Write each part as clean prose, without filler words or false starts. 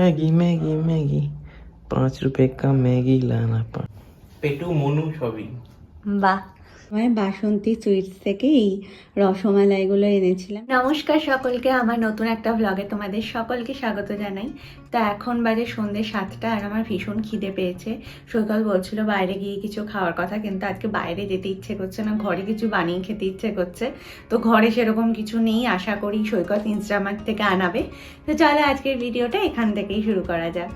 Maggi Maggi Maggi 5 रुपए का Maggi लाना पड़ पेटू मोनू সবই বাহ, আমি বাসন্তী সুইটস থেকে এই রসমালাইগুলো এনেছিলাম। নমস্কার সকলকে, আমার নতুন একটা ব্লগে তোমাদের সকলকে স্বাগত জানাই। তো এখন বাজে সন্ধ্যে 7টা আর আমার ভীষণ খিদে পেয়েছে। সৈকত বলছিল বাইরে গিয়ে কিছু খাওয়ার কথা, কিন্তু আজকে বাইরে যেতে ইচ্ছে করছে না, ঘরে কিছু বানিয়ে খেতে ইচ্ছে করছে। তো ঘরে সেরকম কিছু নেই, আশা করি সৈকত ইনস্টামার্ট থেকে আনাবে। তো চলো আজকের ভিডিওটা এখান থেকেই শুরু করা যাক।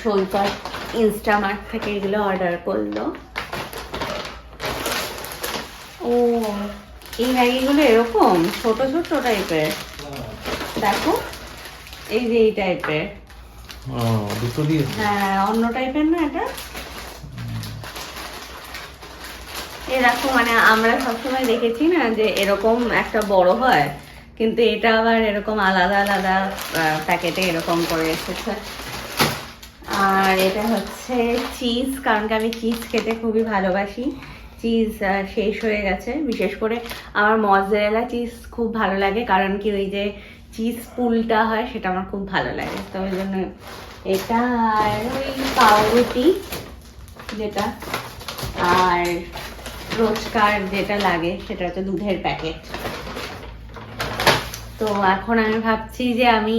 সৈকত ইনস্টামার্ট থেকে এগুলো অর্ডার করলো। ও, এই ম্যাগিগুলো এরকম ছোট ছোট টাইপের, দেখো এই যে এই টাইপের। দুটো দিয়ে হ্যাঁ, অন্য টাইপের না এটা, এরকম মানে আমরা সবসময় দেখেছি না যে এরকম একটা বড় হয়, কিন্তু এটা আবার এরকম আলাদা আলাদা প্যাকেটে এরকম করে এসেছে। আর এটা হচ্ছে চিজ, কারণ কি আমি চিজ খেতে খুবই ভালোবাসি। চিজ শেষ হয়ে গেছে, বিশেষ করে আমার মজরেলা চিজ খুব ভালো লাগে, কারণ কি ওই যে চিজ পুলটা হয় সেটা আমার খুব ভালো লাগে। তো ওই জন্য এটা, আর ওই পাউরুটি যেটা, আর রোজকার যেটা লাগে সেটা হচ্ছে দুধের প্যাকেট। তো এখন আমি ভাবছি যে আমি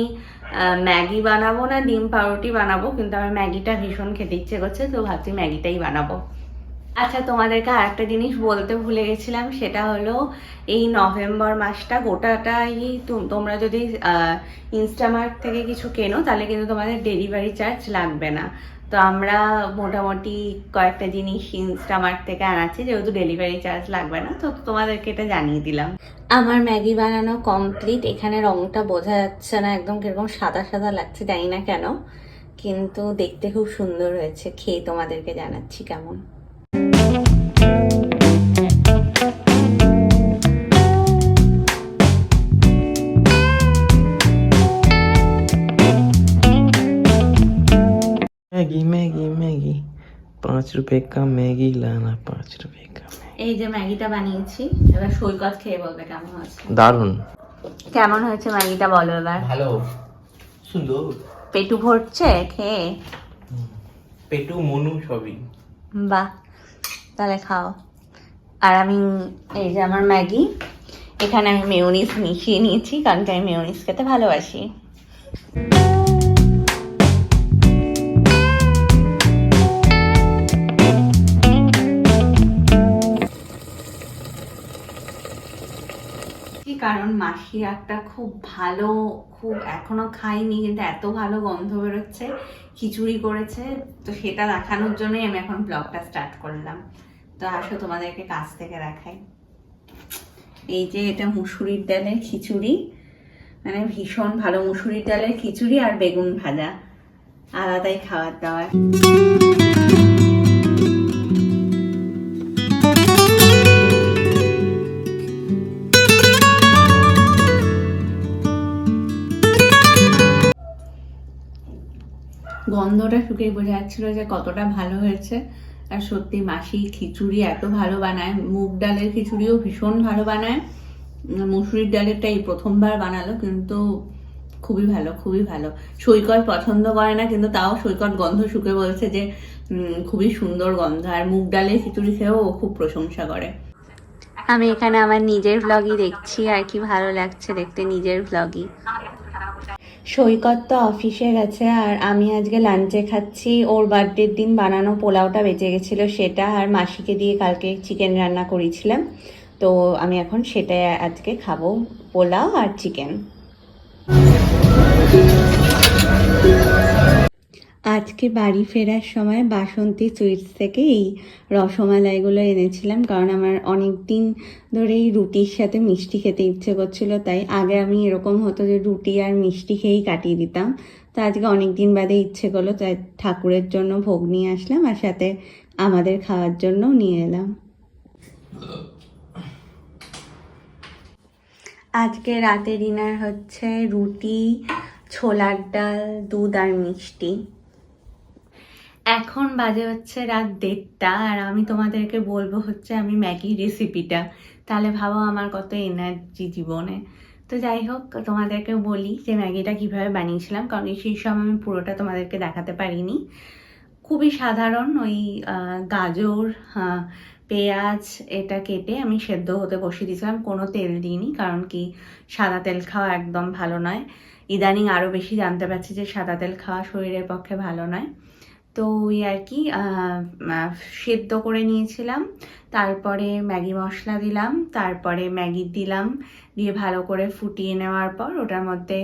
ম্যাগি বানাবো না ডিম পাউরুটি বানাবো, কিন্তু আমার ম্যাগিটা ভীষণ খেতে ইচ্ছে করছে, তো ভাবছি ম্যাগিটাই বানাবো। আচ্ছা, তোমাদেরকে আরেকটা জিনিস বলতে ভুলে গেছিলাম, সেটা হলো এই নভেম্বর মাসটা গোটাটাই তোমরা যদি ইনস্টামার্ট থেকে কিছু কেনো তাহলে কিন্তু তোমাদের ডেলিভারি চার্জ লাগবে না। তো আমরা মোটামুটি কয়েকটা জিনিস ইনস্টামার্ট থেকে আনাচ্ছি, যেহেতু ডেলিভারি চার্জ লাগবে না, তো তোমাদেরকে এটা জানিয়ে দিলাম। আমার ম্যাগি বানানো কমপ্লিট। এখানে রংটা বোঝা যাচ্ছে না, একদম কিরকম সাদা সাদা লাগছে, জানি না কেন, কিন্তু দেখতে খুব সুন্দর হয়েছে। খেয়ে তোমাদেরকে জানাচ্ছি কেমন। मैगी मैगी मैगी 5 रुपए का मैगी लाना 5 रुपए का এই যে ম্যাগিটা বানিয়েছি, এবার সৈকত খেয়ে বলবে কেমন হয়েছে। দারুন। কেমন হয়েছে ম্যাগিটা বলো এবার। ভালো, সুন্দর। পেটু ভরছে খেয়ে? পেটু মনু সবই। বাহ, তাহলে খাও। আর আমি এই যে আমার ম্যাগি, এখানে আমি মেয়োনিজ মিশিয়ে নিয়েছি, কারণ আমি মেয়োনিজ খেতে ভালোবাসি। কারণ মাসি একটা খুব ভালো, খুব এখনো খাইনি কিন্তু এত ভালো গন্ধ বেরোচ্ছে, খিচুড়ি করেছে, তো সেটা দেখানোর জন্যই আমি এখন ব্লগটা স্টার্ট করলাম। তো আসো তোমাদেরকে কাছ থেকে দেখাই। এই যে এটা মুসুরির ডালের খিচুড়ি, মানে ভীষণ ভালো মুসুরির ডালের খিচুড়ি আর বেগুন ভাজা, আলাদাই খাবার দাবার। গন্ধটা শুকেই বোঝা যাচ্ছিল যে কতটা ভালো হয়েছে। আর সত্যি মাসি খিচুড়ি এত ভালো বানায়, মুগ ডালের খিচুড়িও ভীষণ ভালো বানায়, মুসুরির ডালেরটা এই প্রথমবার বানালো, কিন্তু খুবই ভালো, খুবই ভালো। সৈকত পছন্দ করে না, কিন্তু তাও সৈকত গন্ধ শুকে বলছে যে খুবই সুন্দর গন্ধ, আর মুগ ডালের খিচুড়ি খেয়েও ও খুব প্রশংসা করে। আমি এখানে আমার নিজের ব্লগই দেখছি, আর কি ভালো লাগছে দেখতে নিজের ব্লগই। সৈকত তো অফিসে গেছে, আর আমি আজকে লাঞ্চে খাচ্ছি ওর বার্থডের দিন বানানো পোলাওটা বেঁচে গেছিলো সেটা, আর মাসিকে দিয়ে কালকে চিকেন রান্না করেছিলাম, তো আমি এখন সেটা আজকে খাবো, পোলাও আর চিকেন। আজকে বাড়ি ফেরার সময় বাসন্তী সুইটস থেকে এই রসমালাইগুলো এনেছিলাম, কারণ আমার অনেক দিন ধরেই রুটির সাথে মিষ্টি খেতে ইচ্ছে করছিল। তাই আগে আমি এরকম হতো যে রুটি আর মিষ্টি খেয়েই কাটিয়ে দিতাম, তো আজকে অনেক দিন বাদে ইচ্ছে করলো, তাই ঠাকুরের জন্য ভোগ নিয়ে আসলাম, আর সাথে আমাদের খাওয়ার জন্য নিয়ে এলাম। আজকে রাতে ডিনার হচ্ছে রুটি, ছোলার ডাল, দুধ আর মিষ্টি। এখন বাজে হচ্ছে রাত 1:30, আর আমি তোমাদেরকে বলবো হচ্ছে আমি ম্যাগি রেসিপিটা, তাহলে ভাবো আমার কত এনার্জি জীবনে। তো যাই হোক, তোমাদেরকে বলি যে ম্যাগিটা কিভাবে বানিয়েছিলাম, কারণ সেই সময় আমি পুরোটা তোমাদেরকে দেখাতে পারিনি। খুবই সাধারণ, ওই গাজর, পেঁয়াজ এটা কেটে আমি সেদ্ধ হতে বসিয়ে দিয়েছিলাম, কোনো তেল দিইনি, কারণ কি সাদা তেল খাওয়া একদম ভালো নয়। ইদানিং আরও বেশি জানতে পারছি যে সাদা তেল খাওয়া শরীরের পক্ষে ভালো নয়। তো ওই আর কি সেদ্ধ করে নিয়েছিলাম, তারপরে ম্যাগি মশলা দিলাম, তারপরে ম্যাগি দিলাম, দিয়ে ভালো করে ফুটিয়ে নেওয়ার পর ওটার মধ্যে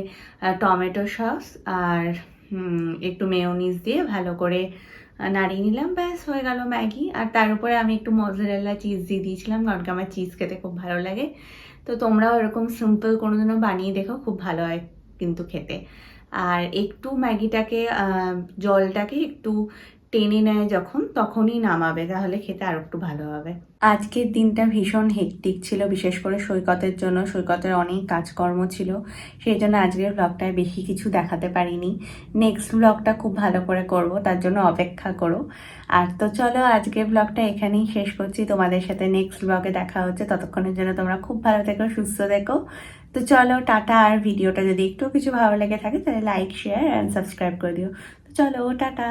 টমেটো সস আর একটু মেয়োনিজ দিয়ে ভালো করে নাড়িয়ে নিলাম, ব্যাস হয়ে গেল ম্যাগি। আর তার উপরে আমি একটু মজারেলা চিজ দিয়ে দিয়েছিলাম, কারণ কি আমার চিজ খেতে খুব ভালো লাগে। তো তোমরাও এরকম সিম্পল কোনোদিনও বানিয়ে দেখো, খুব ভালো হয় কিন্তু খেতে। আর একটু ম্যাগিটাকে জলটাকে একটু টেনে নেয় যখন, তখনই নামাবে, তাহলে খেতে আরো একটু ভালো হবে। আজকের দিনটা ভীষণ হেক্টিক ছিল, বিশেষ করে সৈকতের জন্য। সৈকতের অনেক কাজকর্ম ছিল, সেই জন্য আজকের ব্লগটায় বেশি কিছু দেখাতে পারিনি। নেক্সট ব্লগটা খুব ভালো করে করব, তার জন্য অপেক্ষা করো। আর তো চলো, আজকের ব্লগটা এখানেই শেষ করছি। তোমাদের সাথে নেক্সট ব্লগে দেখা হচ্ছে, ততক্ষণের জন্য তোমরা খুব ভালো থেকো, সুস্থ থেকো। তো চলো, টাটা। আর ভিডিওটা যদি একটু কিছু ভালো লেগে থাকে তাহলে লাইক, শেয়ার অ্যান্ড সাবস্ক্রাইব করে দিও। তো চলো, টাটা।